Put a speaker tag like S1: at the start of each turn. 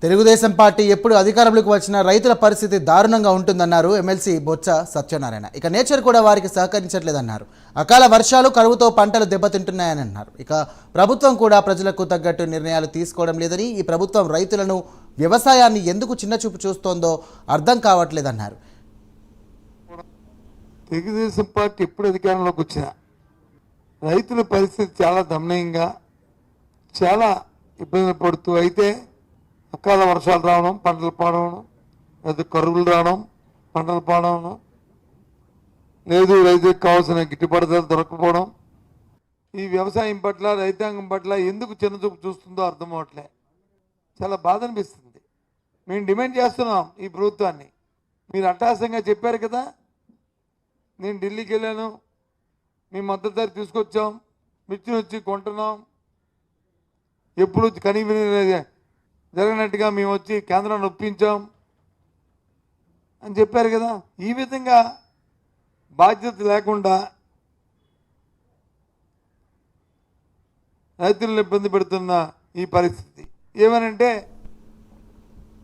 S1: Telugu Desam party ఎప్పుడు అధికారంలోకి వచ్చినా రైతుల పరిస్థితి దారుణంగా ఉంటుందన్నారు ఎమ్మెల్సీ బొత్స సత్యనారాయణ. ఇక నేచర్ కూడా వారికి సహకరించట్లేదన్నారు. అకాల వర్షాలు కరువుతో పంటలు దెబ్బతింటున్నాయని అన్నారు. ఇక ప్రభుత్వం కూడా ప్రజలకు తగ్గట్టు నిర్ణయాలు తీసుకోవడం లేదని, ఈ ప్రభుత్వం రైతులను వ్యవసాయాన్ని ఎందుకు చిన్నచూపు చూస్తోందో అర్థం కావట్లేదన్నారు.
S2: తెలుగుదేశం పార్టీ ఎప్పుడు అధికారంలోకి వచ్చినా రైతుల పరిస్థితి చాలా దమనీయంగా, చాలా ఇబ్బందులు పడుతూ, అయితే అకాల వర్షాలు రావడం, పంటలు పాడవడం, లేదా కరువులు రావడం, పంటలు పాడవడం, లేదు రైతులకు కావాల్సిన గిట్టుబాటు ధర దొరకపోవడం, ఈ వ్యవసాయం పట్ల, రైతాంగం పట్ల ఎందుకు చిన్నచూపు చూస్తుందో అర్థం అవట్లే. చాలా బాధ అనిపిస్తుంది. మేము డిమాండ్ చేస్తున్నాం ఈ ప్రభుత్వాన్ని. మీరు అట్టహాసంగా చెప్పారు కదా, నేను ఢిల్లీకి వెళ్ళాను, మేము మద్దతు ధర తీసుకొచ్చాం, మిర్చిని వచ్చి కొంటున్నాం, ఎప్పుడు కనీవిని జరగనట్టుగా మేము వచ్చి కేంద్రాన్ని ఒప్పించాం అని చెప్పారు కదా. ఈ విధంగా బాధ్యత లేకుండా రైతులను ఇబ్బంది పెడుతున్న ఈ పరిస్థితి ఏమనంటే